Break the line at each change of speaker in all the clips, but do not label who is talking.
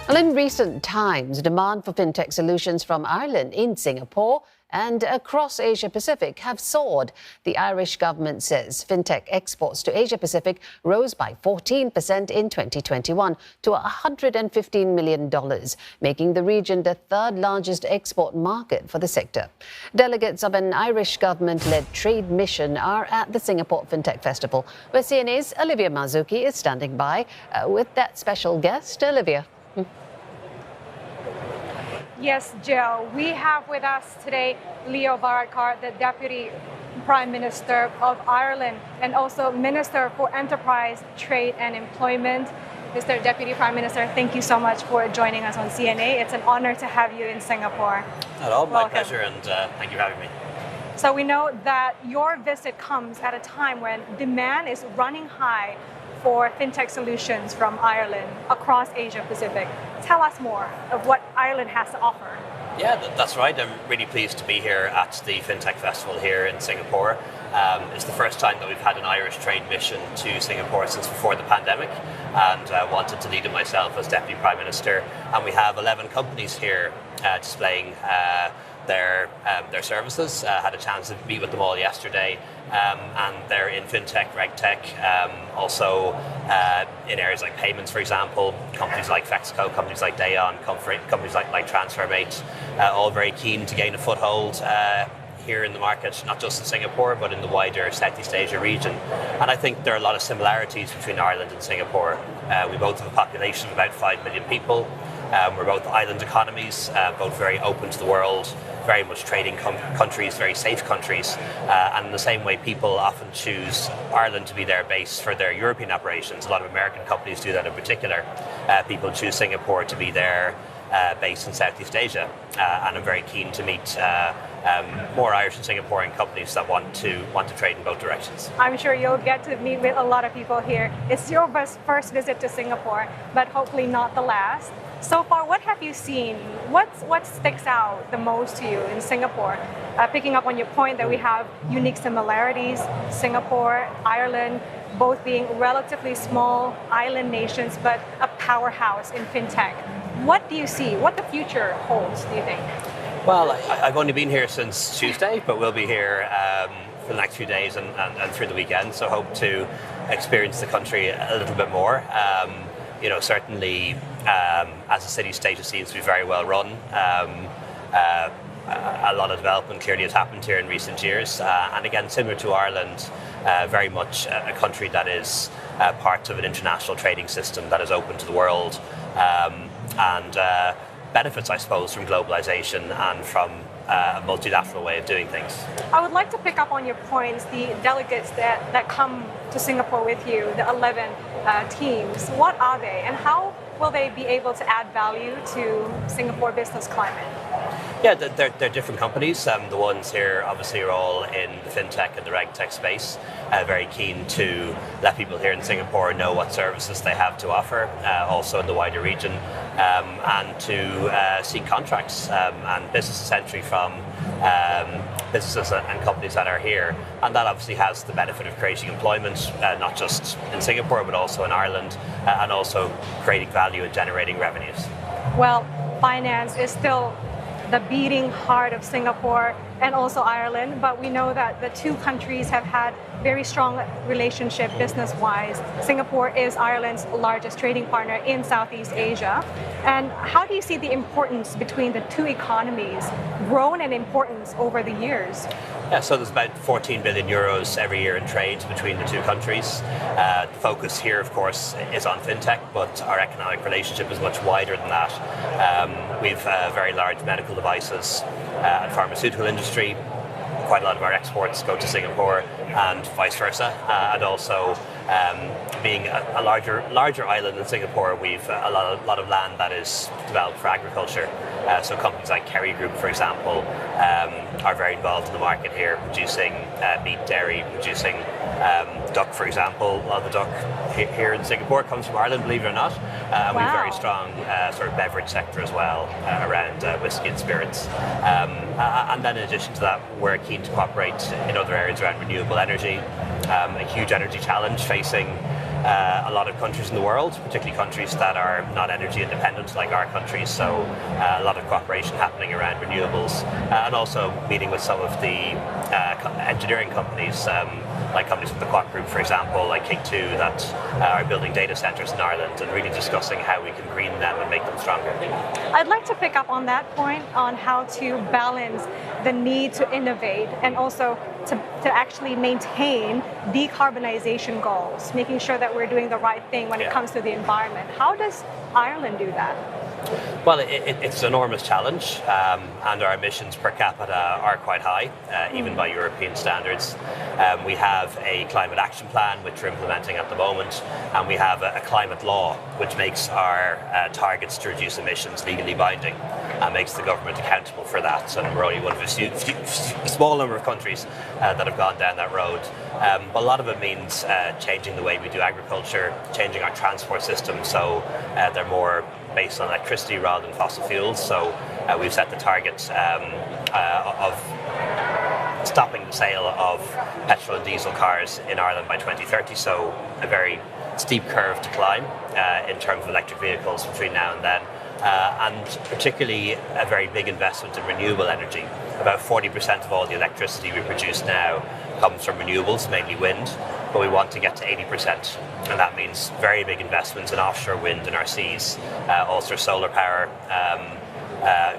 Well, in recent times, demand for fintech solutions from Ireland in Singapore and across Asia-Pacific have soared. The Irish government says fintech exports to Asia-Pacific rose by 14% in 2021 to $115 million, making the region the third largest export market for the sector. Delegates of an Irish government-led trade mission are at the Singapore FinTech Festival, where CNA's Olivia Marzuki is standing by with that special guest. Olivia.
Yes, Jill. We have with us today Leo Varadkar, the Deputy Prime Minister of Ireland and also Minister for Enterprise, Trade and Employment. Mr. Deputy Prime Minister, thank you so much for joining us on CNA. It's an honor to have you in Singapore.
Not at all, my pleasure, and thank you for having me.
So we know that your visit comes at a time when demand is running high for fintech solutions from Ireland across Asia Pacific. Tell us more of what Ireland has to offer.
Yeah, that's right. I'm really pleased to be here at the FinTech Festival here in Singapore. It's the first time that we've had an Irish trade mission to Singapore since before the pandemic, and wanted to lead it myself as Deputy Prime Minister. And we have 11 companies here displaying their services. Had a chance to meet with them all yesterday, and they're in fintech, regtech, also in areas like payments, for example. Companies like Fexco, companies like Dayon, companies like TransferMate, all very keen to gain a foothold here in the market, not just in Singapore, but in the wider Southeast Asia region. And I think there are a lot of similarities between Ireland and Singapore. We both have a population of about 5 million people. We're both island economies, both very open to the world, very much trading countries, very safe countries. And in the same way, people often choose Ireland to be their base for their European operations. A lot of American companies do that in particular. People choose Singapore to be their base in Southeast Asia. And I'm very keen to meet more Irish and Singaporean companies that want to trade in both directions.
I'm sure you'll get to meet with a lot of people here. It's your first visit to Singapore, but hopefully not the last. So far, what have you seen? What sticks out the most to you in Singapore? Picking up on your point that we have unique similarities, Singapore, Ireland, both being relatively small island nations, but a powerhouse in fintech. What do you see? What the future holds, do you think?
Well, I've only been here since Tuesday, but we'll be here for the next few days and through the weekend, so hope to experience the country a little bit more. Certainly as a city-state, it seems to be very well run. A lot of development clearly has happened here in recent years. And again, similar to Ireland, very much a country that is part of an international trading system that is open to the world and benefits, I suppose, from globalization and from a multilateral way of doing things.
I would like to pick up on your points, the delegates that come to Singapore with you, the 11 teams. What are they and how will they be able to add value to Singapore business climate?
Yeah, they're different companies. The ones here obviously are all in the fintech and the regtech space. Very keen to let people here in Singapore know what services they have to offer, also in the wider region, and to seek contracts and business essentially from businesses and companies that are here. And that obviously has the benefit of creating employment, not just in Singapore, but also in Ireland, and also creating value and generating revenues.
Well, finance is still the beating heart of Singapore and also Ireland, but we know that the two countries have had very strong relationship business-wise. Singapore is Ireland's largest trading partner in Southeast Asia. And how do you see the importance between the two economies grown in importance over the years?
Yeah, so there's about 14 billion euros every year in trade between the two countries. The focus here, of course, is on fintech, but our economic relationship is much wider than that. We've very large medical devices and pharmaceutical industry. Quite a lot of our exports go to Singapore and vice versa. And also, being a larger island than Singapore, we've a lot of land that is developed for agriculture. So companies like Kerry Group, for example, are very involved in the market here, producing meat, dairy, producing duck, for example. A lot of the duck here in Singapore comes from Ireland, believe it or not. And we have a very strong sort of beverage sector as well around whiskey and spirits. And then in addition to that, we're keen to cooperate in other areas around renewable energy. A huge energy challenge facing a lot of countries in the world, particularly countries that are not energy independent like our countries. So a lot of cooperation happening around renewables, and also meeting with some of the engineering companies, like companies from the Quack Group, for example, like King2, that are building data centers in Ireland, and really discussing how we can green them and make them stronger.
I'd like to pick up on that point on how to balance the need to innovate and also to actually maintain decarbonization goals, making sure that we're doing the right thing when it comes to the environment. How does Ireland do that?
Well, it's an enormous challenge, and our emissions per capita are quite high, even by European standards. We have a climate action plan, which we're implementing at the moment, and we have a climate law, which makes our targets to reduce emissions legally binding, and makes the government accountable for that. And we're only one of a small number of countries that have gone down that road. But a lot of it means changing the way we do agriculture, changing our transport systems so they're more based on electricity rather than fossil fuels. So we've set the target of stopping the sale of petrol and diesel cars in Ireland by 2030. So a very steep curve to climb in terms of electric vehicles between now and then. And particularly a very big investment in renewable energy. About 40% of all the electricity we produce now comes from renewables, mainly wind, but we want to get to 80%. And that means very big investments in offshore wind in our seas, also solar power,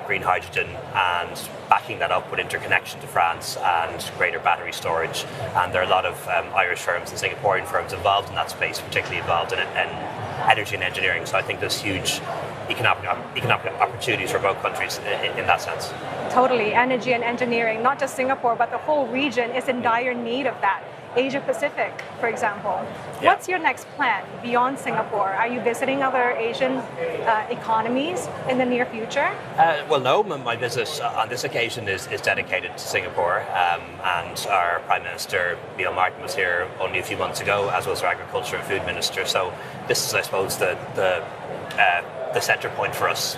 green hydrogen, and backing that up with interconnection to France and greater battery storage. And there are a lot of Irish firms and Singaporean firms involved in that space, particularly involved in energy and engineering. So I think there's huge economic opportunities for both countries in that sense.
Totally. Energy and engineering, not just Singapore, but the whole region is in dire need of that. Asia Pacific, for example.
Yeah.
What's your next plan beyond Singapore? Are you visiting other Asian economies in the near future?
Well, no. My visit on this occasion is dedicated to Singapore, and our Prime Minister, Leo Varadkar, was here only a few months ago, as was our Agriculture and Food Minister. So this is, I suppose, the centre point for us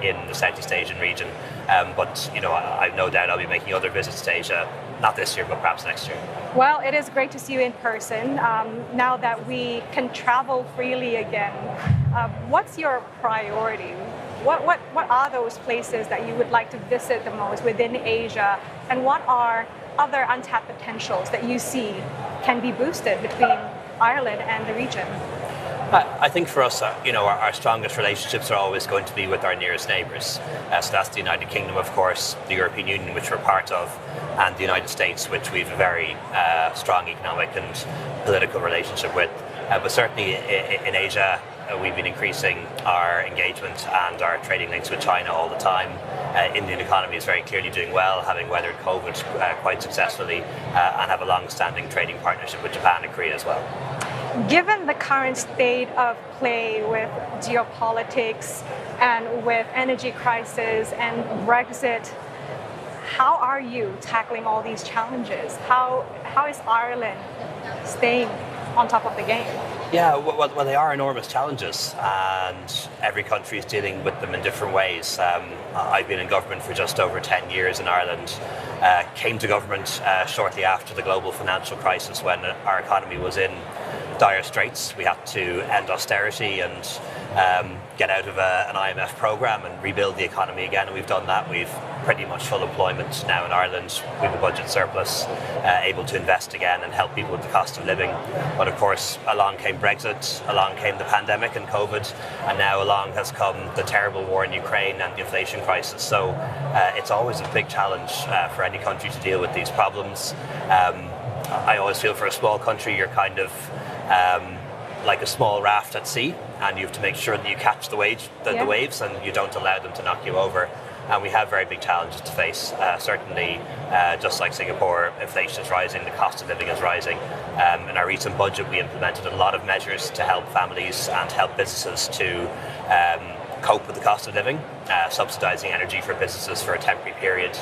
in the Southeast Asian region. But I've no doubt I'll be making other visits to Asia, not this year, but perhaps next year.
Well, it is great to see you in person. Now that we can travel freely again, what's your priority? What are those places that you would like to visit the most within Asia, and what are other untapped potentials that you see can be boosted between Ireland and the region?
I think for us, our strongest relationships are always going to be with our nearest neighbours. So that's the United Kingdom, of course, the European Union, which we're part of, and the United States, which we've a very strong economic and political relationship with. But certainly in Asia, we've been increasing our engagement and our trading links with China all the time. Indian economy is very clearly doing well, having weathered COVID quite successfully, and have a long-standing trading partnership with Japan and Korea as well.
Given the current state of play with geopolitics and with energy crisis and Brexit, how are you tackling all these challenges? How is Ireland staying on top of the game?
Yeah, well, they are enormous challenges, and every country is dealing with them in different ways. I've been in government for just over 10 years in Ireland. Came to government shortly after the global financial crisis, when our economy was in dire straits. We had to end austerity and get out of an IMF program and rebuild the economy again, and we've done that. We've pretty much full employment now in Ireland. We have a budget surplus, able to invest again and help people with the cost of living. But of course, along came Brexit, along came the pandemic and COVID, and now along has come the terrible war in Ukraine and the inflation crisis. So it's always a big challenge for any country to deal with these problems. I always feel for a small country, you're kind of like a small raft at sea, and you have to make sure that you catch the waves and you don't allow them to knock you over. And we have very big challenges to face. Certainly, just like Singapore, inflation is rising, the cost of living is rising. In our recent budget, we implemented a lot of measures to help families and help businesses to cope with the cost of living, subsidising energy for businesses for a temporary period,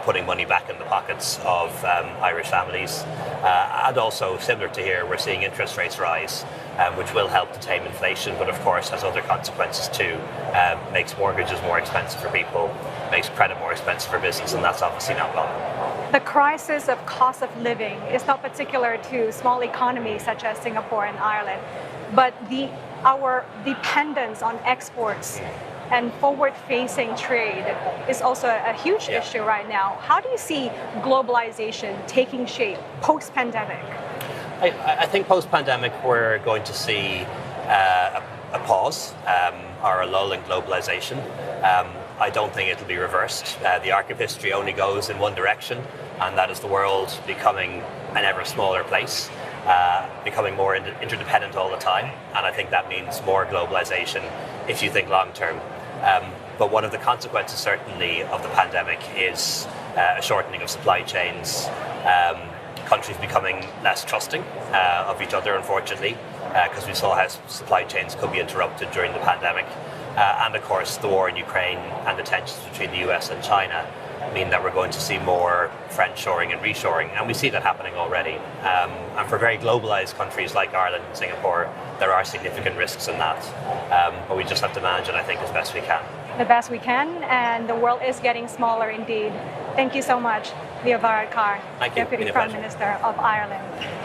putting money back in the pockets of Irish families. And also, similar to here, we're seeing interest rates rise, which will help to tame inflation, but of course has other consequences too. Makes mortgages more expensive for people, makes credit more expensive for business, and that's obviously not welcome.
The crisis of cost of living is not particular to small economies such as Singapore and Ireland. but our dependence on exports and forward-facing trade is also a huge issue right now. How do you see globalization taking shape post-pandemic?
I think post-pandemic we're going to see a pause or a lull in globalization. I don't think it'll be reversed. The arc of history only goes in one direction, and that is the world becoming an ever smaller place, becoming more interdependent all the time. And I think that means more globalization if you think long term. But one of the consequences, certainly, of the pandemic is a shortening of supply chains, countries becoming less trusting of each other, unfortunately, because we saw how supply chains could be interrupted during the pandemic. And of course, the war in Ukraine and the tensions between the US and China mean that we're going to see more friendshoring and reshoring, and we see that happening already. And for very globalized countries like Ireland and Singapore, there are significant risks in that. But we just have to manage it, I think, as best we can.
The best we can, and the world is getting smaller indeed. Thank you so much, Leo Varadkar,
Thank you.
Deputy Prime Minister of Ireland.